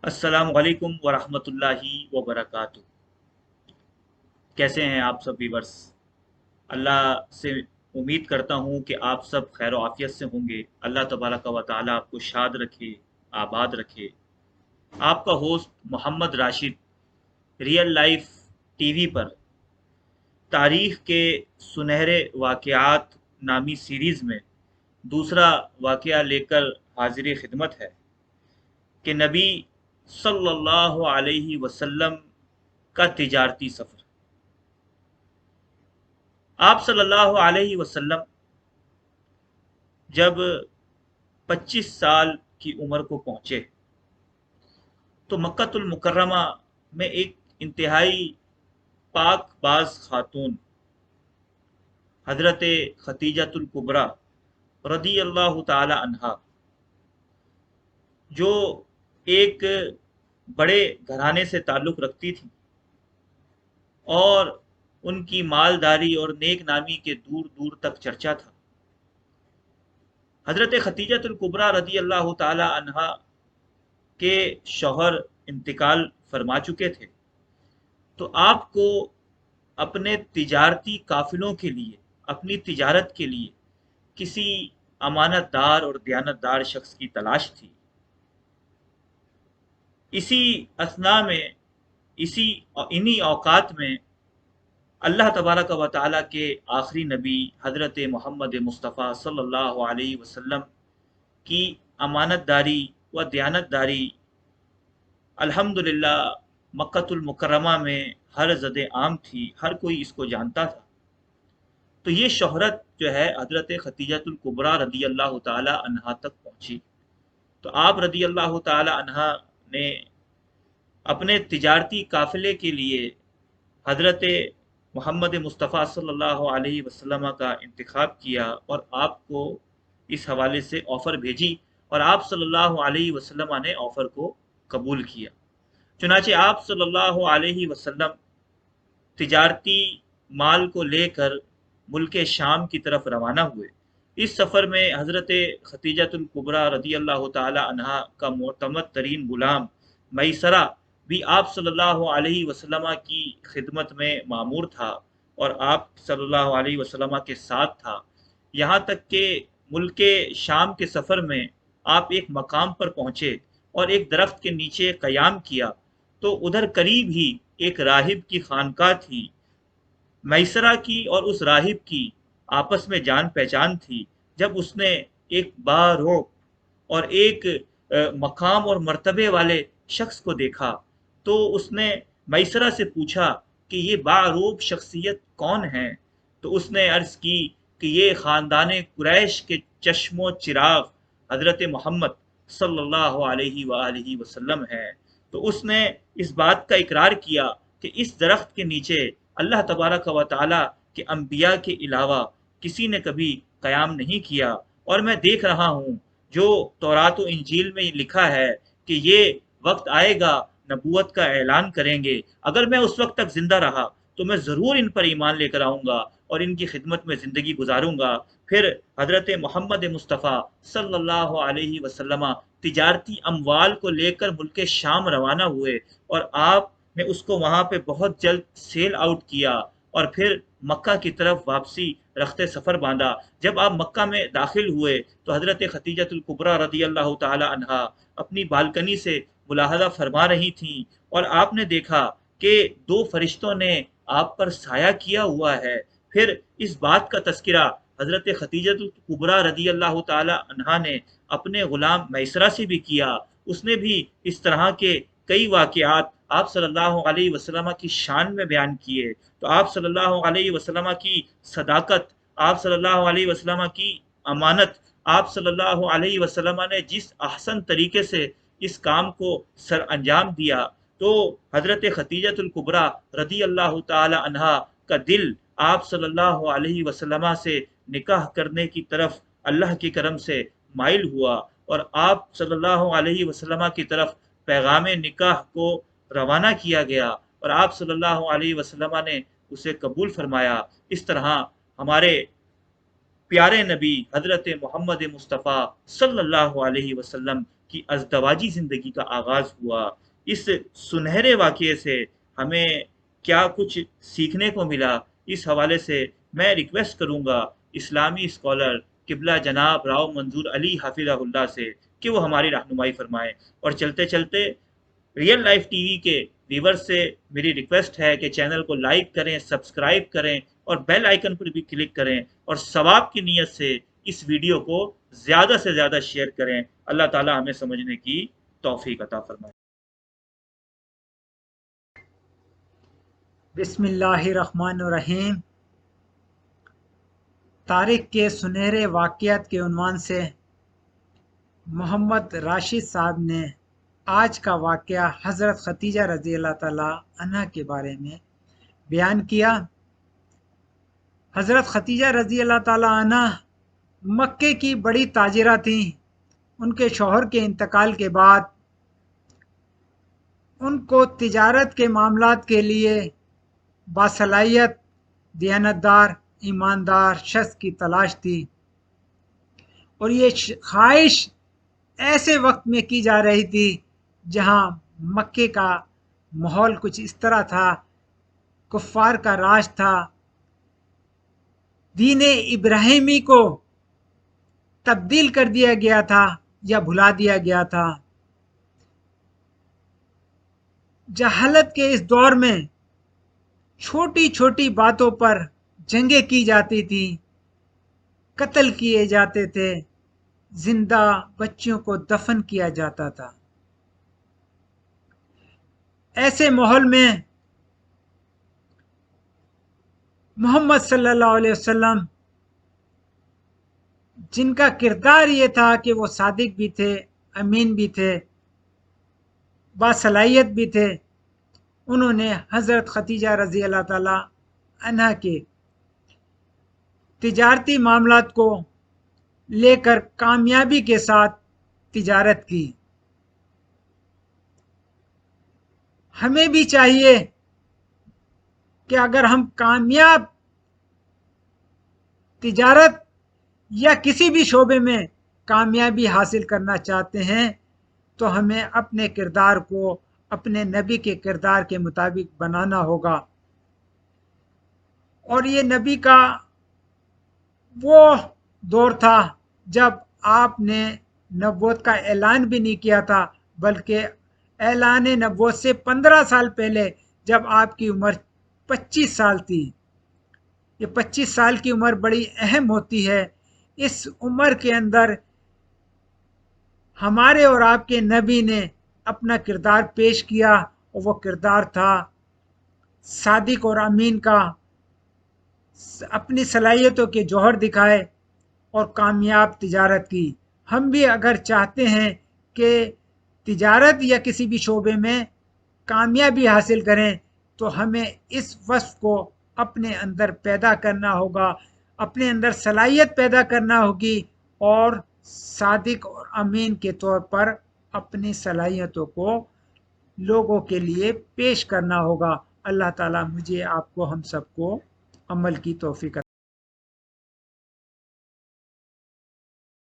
अस्सलाम वालेकुम वरहमतुल्लाहि वबरकातुह। कैसे हैं आप सब व्यूअर्स? अल्लाह से उम्मीद करता हूँ कि आप सब खैर आफियत से होंगे। अल्लाह तबारक व ताला आपको शाद रखे, आबाद रखे। आपका host Mohammad Rashid real life TV पर तारीख के सुनहरे वाक़यात नामी सीरीज़ में दूसरा वाक़या लेकर हाजिर खिदमत है कि नबी सल्लल्लाहु अलैहि वसल्लम का तिजारती सफ़र। आप सल्लल्लाहु अलैहि वसल्लम जब 25 साल की उम्र को पहुंचे तो मक्कातुल मुकर्रमा में एक इंतहाई पाक बाज खातून हजरत खतीजतुल कुबरा रदी अल्लाह ताला अन्हा, जो एक बड़े घराने से ताल्लुक़ रखती थी और उनकी मालदारी और नेक नामी के दूर दूर तक चर्चा था। हजरत खतीजतुल कुबरा रदी अल्लाह ताला अन्हा के शौहर इंतकाल फरमा चुके थे, तो आपको अपने तिजारती काफिलों के लिए, अपनी तिजारत के लिए किसी अमानतदार और दयानतदार शख्स की तलाश थी। इसी असना में, इसी इन्हीं औकात में अल्लाह तबारक व ताला के आखिरी नबी हज़रत मोहम्मद मुस्तफ़ा सल्लल्लाहु अलैहि वसल्लम की अमानतदारी व दयानतदारी अल्हम्दुलिल्लाह मक्कतुल मुकर्रमा में हर ज़द आम थी, हर कोई इसको जानता था। तो ये शोहरत जो है हज़रत खतीजतुल कुबरा रदी अल्लाह ताला अन्हा तक पहुंची। तो आप रदी अल्लाह ताला अन्हा ने अपने तिजारती काफ़िले के लिए हज़रत मोहम्मद मुस्तफ़ा सल्लल्लाहु अलैहि वसल्लम का इंतखाब किया और आपको इस हवाले से ऑफ़र भेजी और आप सल्लल्लाहु अलैहि वसल्लम ने ऑफ़र को कबूल किया। चुनाचे आप सल्लल्लाहु अलैहि वसल्लम तिजारती माल को लेकर मुल्क शाम की तरफ रवाना हुए। इस सफ़र में हज़रत खतीजतुल कुबरा रदी अल्लाह ताला अन्हा का मोतमद तरीन गुलाम मैसरा भी आप सल्लल्लाहु अलैहि वसल्लम की खिदमत में मामूर था और आप सल्लल्लाहु अलैहि वसल्लम के साथ था। यहाँ तक कि मुल्क शाम के सफ़र में आप एक मकाम पर पहुँचे और एक दरख्त के नीचे क़याम किया, तो उधर करीब ही एक राहिब की खानका थी। मैसरा की और उस राहिब की आपस में जान पहचान थी। जब उसने एक बारोक और एक मकाम और मर्तबे वाले शख्स को देखा, तो उसने मैसरा से पूछा कि ये बारूब शख्सियत कौन है। तो उसने अर्ज़ की कि ये ख़ानदान कुरैश के चश्मो चिराग हज़रत मोहम्मद सल्लल्लाहु अलैहि वालैहि वसल्लम है। तो उसने इस बात का इकरार किया कि इस दरख्त के नीचे अल्लाह तबारक व ताला के अंबिया के अलावा किसी ने कभी क़याम नहीं किया, और मैं देख रहा हूँ जो तौरात व इंजील में लिखा है कि ये वक्त आएगा, नबूवत का ऐलान करेंगे। अगर मैं उस वक्त तक ज़िंदा रहा तो मैं ज़रूर इन पर ईमान लेकर आऊँगा और इनकी खिदमत में ज़िंदगी गुजारूँगा। फिर हज़रत मोहम्मद मुस्तफ़ा सल्लल्लाहु अलैहि वसल्लम तिजारती अमवाल को लेकर मुल्क शाम रवाना हुए और आपने उसको वहाँ पे बहुत जल्द सेल आउट किया और फिर मक्का की तरफ वापसी रखते सफ़र बांधा। जब आप मक्का में दाखिल हुए तो हज़रत खतीजतुल कुबरा रदी अल्लाह ताला अन्हा अपनी बालकनी से मुलाहजा फरमा रही थीं और आपने देखा कि दो फरिश्तों ने आप पर साया किया हुआ है। फिर इस बात का तस्करा हज़रत खतीजतुल कुबरा रदी अल्लाह ताला अन्हा ने अपने गुलाम मैसरा से भी किया। उसने भी इस तरह के कई वाक़यात आप सल्लल्लाहु अलैहि वसल्लम की शान में बयान किए। तो आप सल्लल्लाहु अलैहि वसल्लम की सदाकत, आप सल्लल्लाहु अलैहि वसल्लम की अमानत, आप सल्लल्लाहु अलैहि वसल्लम ने जिस अहसन तरीके से इस काम को सर अंजाम दिया, तो हज़रत खतीजतुल कुबरा रदी अल्लाह ताला अन्हा का दिल आप सल्लल्लाहु अलैहि वसल्लम से निकाह करने की तरफ अल्लाह की करम से माइल हुआ और आप सल्लल्लाहु अलैहि वसल्लम की तरफ पैगाम निकाह को रवाना किया गया और आप सल्लल्लाहु अलैहि वसल्लम ने उसे कबूल फरमाया। इस तरह हमारे प्यारे नबी हज़रत मोहम्मद मुस्तफ़ा सल्लल्लाहु अलैहि वसल्लम की अज़दवाजी ज़िंदगी का आगाज़ हुआ। इस सुनहरे वाक़ये से हमें क्या कुछ सीखने को मिला, इस हवाले से मैं रिक्वेस्ट करूँगा इस्लामी स्कॉलर किबला जनाब राव मंजूर अली हाफिज़हुल्लाह से कि वो हमारी रहनुमाई फरमाएं। और चलते चलते रियल लाइफ टीवी के व्यूवर्स से मेरी रिक्वेस्ट है कि चैनल को लाइक करें, सब्सक्राइब करें और बेल आइकन पर भी क्लिक करें, और सवाब की नीयत से इस वीडियो को ज़्यादा से ज़्यादा शेयर करें। अल्लाह ताला हमें समझने की तौफीक अता फरमाए। बिस्मिल्लाहिर्रहमानिर्रहीम। तारीख के सुनहरे वाक़यात के उन्वान से मोहम्मद राशिद साहब ने आज का वाक़या हज़रत खतीजा रज़ी अल्लाह ताला अन्हा के बारे में बयान किया। हज़रत खतीजा रज़ी अल्लाह ताला अन्हा मक्के की बड़ी ताजिरा थीं। उनके शौहर के इंतकाल के बाद उनको तिजारत के मामलात के लिए बासलाहियत, दियानतदार, ईमानदार शख्स की तलाश थी, और ये ख्वाहिश ऐसे वक्त में की जा रही थी जहां मक्के का माहौल कुछ इस तरह था, कुफ्फार का राज था, दीन इब्राहिमी को तब्दील कर दिया गया था या भुला दिया गया था। जहालत के इस दौर में छोटी छोटी बातों पर जंगें की जाती थी, कत्ल किए जाते थे, जिंदा बच्चियों को दफन किया जाता था। ऐसे माहौल में मोहम्मद सल्लल्लाहु अलैहि वसल्लम, जिनका किरदार ये था कि वो सादिक भी थे, अमीन भी थे, बासलाहियत भी थे, उन्होंने हज़रत खतीजा रज़ी अल्लाह ताला अन्हा के तिजारती मामलात को लेकर कामयाबी के साथ तिजारत की। हमें भी चाहिए कि अगर हम कामयाब तिजारत या किसी भी शोबे में कामयाबी हासिल करना चाहते हैं तो हमें अपने किरदार को अपने नबी के किरदार के मुताबिक बनाना होगा। और ये नबी का वो दौर था जब आपने नबूवत का ऐलान भी नहीं किया था, बल्कि ऐलान नबूवत से 15 साल पहले जब आपकी उम्र 25 साल थी। ये 25 साल की उम्र बड़ी अहम होती है। इस उम्र के अंदर हमारे और आपके नबी ने अपना किरदार पेश किया, और वो किरदार था सादिक और अमीन का। अपनी सलाहियतों के जौहर दिखाए और कामयाब तिजारत की। हम भी अगर चाहते हैं कि तिजारत या किसी भी शोबे में कामयाबी हासिल करें तो हमें इस वस्फ को अपने अंदर पैदा करना होगा, अपने अंदर सलाहियत पैदा करना होगी, और सादिक और अमीन के तौर पर अपनी सलाहियतों को लोगों के लिए पेश करना होगा। अल्लाह ताला मुझे, आपको, हम सबको अमल की तौफीक